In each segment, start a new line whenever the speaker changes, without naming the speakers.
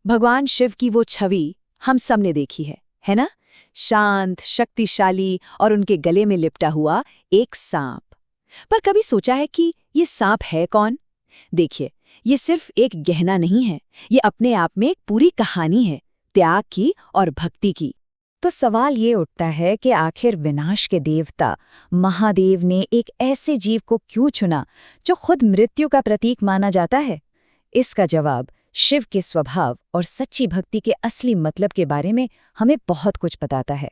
भगवान शिव की वो छवि हम सब ने देखी है ना? शांत, शक्तिशाली और उनके गले में लिपटा हुआ एक सांप। पर कभी सोचा है कि ये सांप है कौन? देखिए, ये सिर्फ एक गहना नहीं है, ये अपने आप में एक पूरी कहानी है, त्याग की और भक्ति की।
तो सवाल ये उठता है कि आखिर विनाश के देवता महादेव ने एक ऐसे जीव को क्यों चुना जो खुद मृत्यु का प्रतीक माना जाता है? इसका जवाब शिव के स्वभाव और सच्ची भक्ति के असली मतलब के बारे में हमें बहुत कुछ बताता है।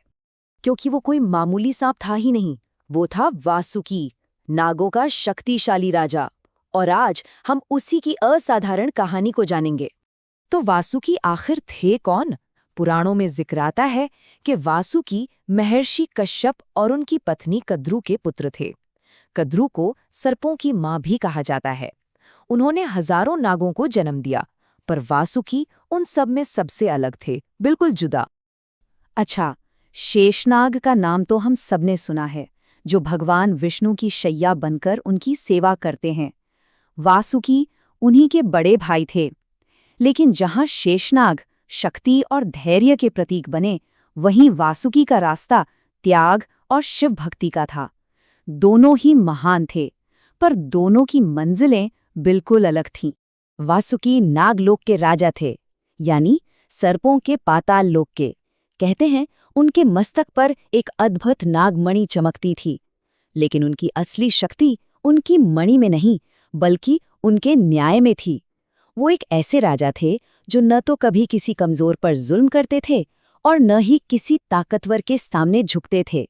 क्योंकि वो कोई मामूली सांप था ही नहीं, वो था वासुकी, नागों का शक्तिशाली राजा। और आज हम उसी की असाधारण कहानी को जानेंगे। तो वासुकी आखिर थे कौन? पुराणों में जिक्र आता है कि वासुकी महर्षि कश्यप और उनकी पत्नी कद्रू के पुत्र थे। कद्रू को सर्पों की मां भी कहा जाता है। उन्होंने हजारों नागों को जन्म दिया, पर वासुकी उन सब में सबसे अलग थे, बिल्कुल जुदा।
अच्छा, शेषनाग का नाम तो हम सबने सुना है, जो भगवान विष्णु की शैया बनकर उनकी सेवा करते हैं। वासुकी उन्हीं के बड़े भाई थे। लेकिन जहां शेषनाग शक्ति और धैर्य के प्रतीक बने, वहीं वासुकी का रास्ता त्याग और शिव भक्ति का था। दोनों ही महान थे, पर दोनों की मंजिलें बिल्कुल अलग थीं। वासुकी नागलोक के राजा थे, यानी सर्पों के पाताल लोक के। कहते हैं उनके मस्तक पर एक अद्भुत नागमणि चमकती थी। लेकिन उनकी असली शक्ति उनकी मणि में नहीं, बल्कि उनके न्याय में थी। वो एक ऐसे राजा थे जो न तो कभी किसी कमजोर पर जुल्म करते थे और न ही किसी ताकतवर के सामने झुकते थे।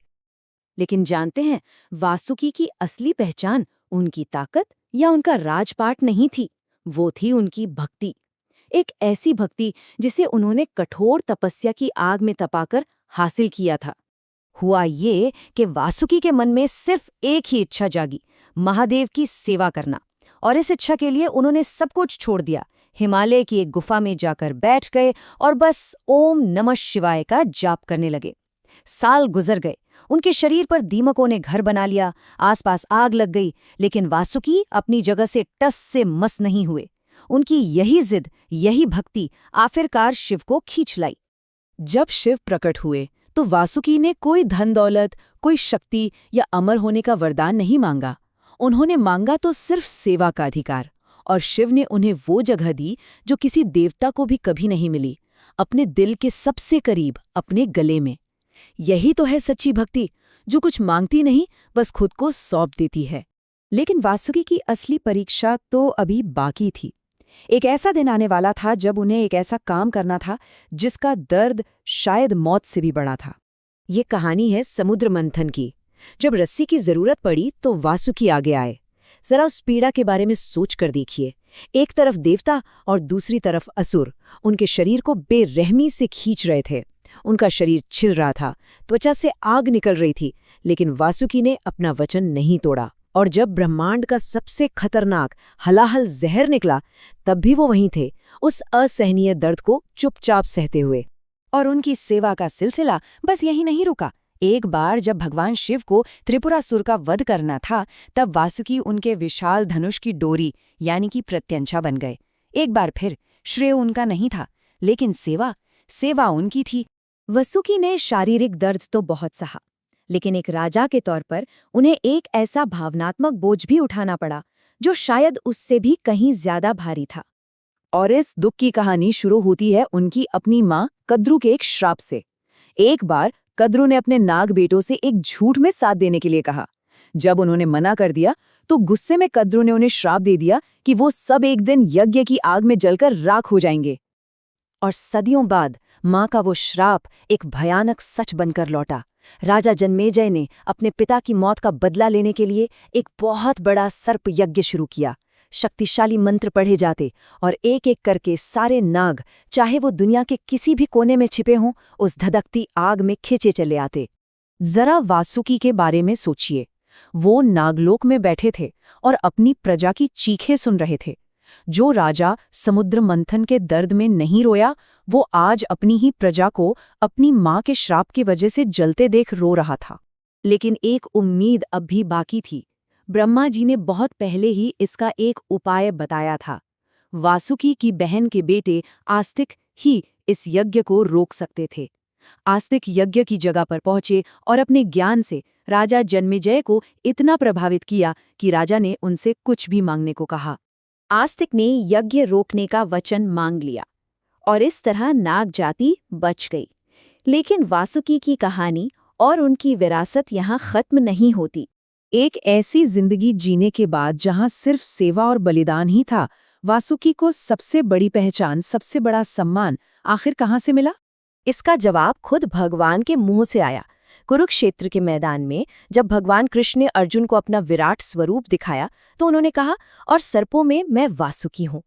लेकिन जानते हैं, वासुकी की असली पहचान उनकी ताकत या उनका राजपाट नहीं थी, वो थी उनकी भक्ति। एक ऐसी भक्ति जिसे उन्होंने कठोर तपस्या की आग में तपाकर हासिल किया था। हुआ ये कि वासुकी के मन में सिर्फ एक ही इच्छा जागी, महादेव की सेवा करना। और इस इच्छा के लिए उन्होंने सब कुछ छोड़ दिया, हिमालय की एक गुफा में जाकर बैठ गए और बस ओम नमः शिवाय का जाप करने लगे। साल गुजर गए, उनके शरीर पर दीमकों ने घर बना लिया, आसपास आग लग गई, लेकिन वासुकी अपनी जगह से टस से मस नहीं हुए। उनकी यही जिद, यही भक्ति आखिरकार शिव को खींच लाई। जब शिव प्रकट हुए तो वासुकी ने कोई धन दौलत, कोई शक्ति या अमर होने का वरदान नहीं मांगा। उन्होंने मांगा तो सिर्फ सेवा का अधिकार, और शिव ने उन्हें वो जगह दी जो किसी देवता को भी कभी नहीं मिली, अपने दिल के सबसे करीब, अपने गले में। यही तो है सच्ची भक्ति, जो कुछ मांगती नहीं, बस खुद को सौंप देती है। लेकिन वासुकी की असली परीक्षा तो अभी बाकी थी। एक ऐसा दिन आने वाला था जब उन्हें एक ऐसा काम करना था जिसका दर्द शायद मौत से भी बड़ा था। ये कहानी है समुद्र मंथन की। जब रस्सी की जरूरत पड़ी तो वासुकी आगे आए। जरा उस पीड़ा के बारे में सोच कर देखिए। एक तरफ देवता और दूसरी तरफ असुर उनके शरीर को बेरहमी से खींच रहे थे। उनका शरीर छिल रहा था, त्वचा से आग निकल रही थी, लेकिन वासुकी ने अपना वचन नहीं तोड़ा। और जब ब्रह्मांड का सबसे खतरनाक हलाहल जहर निकला, तब भी वो वहीं थे, उस असहनीय दर्द को चुपचाप सहते हुए। और उनकी सेवा का सिलसिला बस यही नहीं रुका। एक बार जब भगवान शिव को त्रिपुरासुर का वध करना था, तब वासुकी उनके विशाल धनुष की डोरी यानी कि प्रत्यंचा बन गए। एक बार फिर श्रेय उनका नहीं था, लेकिन सेवा उनकी थी। वासुकी ने शारीरिक दर्द तो बहुत सहा, लेकिन एक राजा के तौर पर उन्हें एक ऐसा भावनात्मक बोझ भी उठाना पड़ा जो शायद उससे भी कहीं ज्यादा भारी था। और इस दुख की कहानी शुरू होती है उनकी अपनी मां कद्रू के एक श्राप से। एक बार कद्रू ने अपने नाग बेटों से एक झूठ में साथ देने के लिए कहा। जब उन्होंने मना कर दिया तो गुस्से में कद्रू ने उन्हें श्राप दे दिया कि वो सब एक दिन यज्ञ की आग में जलकर राख हो जाएंगे। और सदियों बाद मां का वो श्राप एक भयानक सच बनकर लौटा। राजा जन्मेजय ने अपने पिता की मौत का बदला लेने के लिए एक बहुत बड़ा सर्प यज्ञ शुरू किया। शक्तिशाली मंत्र पढ़े जाते और एक एक करके सारे नाग, चाहे वो दुनिया के किसी भी कोने में छिपे हों, उस धधकती आग में खींचे चले आते। जरा वासुकी के बारे में सोचिए। वो नागलोक में बैठे थे और अपनी प्रजा की चीखें सुन रहे थे। जो राजा समुद्र मंथन के दर्द में नहीं रोया, वो आज अपनी ही प्रजा को अपनी मां के श्राप की वजह से जलते देख रो रहा था। लेकिन एक उम्मीद अब भी बाकी थी। ब्रह्मा जी ने बहुत पहले ही इसका एक उपाय बताया था। वासुकी की बहन के बेटे आस्तिक
ही इस यज्ञ को रोक सकते थे। आस्तिक यज्ञ की जगह पर पहुंचे और अपने ज्ञान से राजा जन्मेजय को इतना प्रभावित किया कि राजा ने उनसे कुछ भी मांगने को कहा।
आस्तिक ने यज्ञ रोकने का वचन मांग लिया और इस तरह नाग जाति बच गई। लेकिन वासुकी की कहानी और उनकी विरासत यहाँ खत्म नहीं होती।
एक ऐसी जिंदगी जीने के बाद जहां सिर्फ सेवा और बलिदान ही था, वासुकी को सबसे बड़ी पहचान, सबसे बड़ा सम्मान आखिर कहां से मिला?
इसका जवाब खुद भगवान के मुंह से आया। कुरुक्षेत्र के मैदान में जब भगवान कृष्ण ने अर्जुन को अपना विराट स्वरूप दिखाया तो उन्होंने कहा, और सर्पों में मैं वासुकी हूं।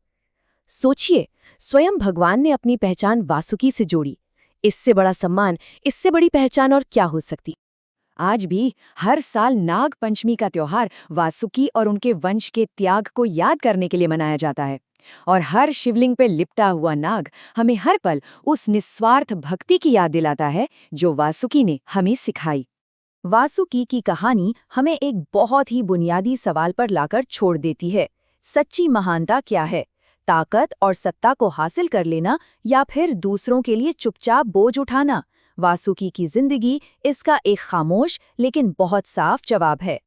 सोचिए, स्वयं भगवान ने अपनी पहचान वासुकी से जोड़ी। इससे बड़ा सम्मान, इससे बड़ी पहचान और क्या हो सकती।
आज भी हर साल नाग पंचमी का त्योहार वासुकी और उनके वंश के त्याग को याद करने के लिए मनाया जाता है। और हर शिवलिंग पे लिपटा हुआ नाग हमें हर पल उस निस्वार्थ भक्ति की याद दिलाता है जो वासुकी ने हमें सिखाई। वासुकी की कहानी हमें एक बहुत ही बुनियादी सवाल पर लाकर छोड़ देती है। सच्ची महानता क्या है? ताकत और सत्ता को हासिल कर लेना या फिर दूसरों के लिए चुपचाप बोझ उठाना? वासुकी की जिंदगी इसका एक खामोश लेकिन बहुत साफ जवाब है।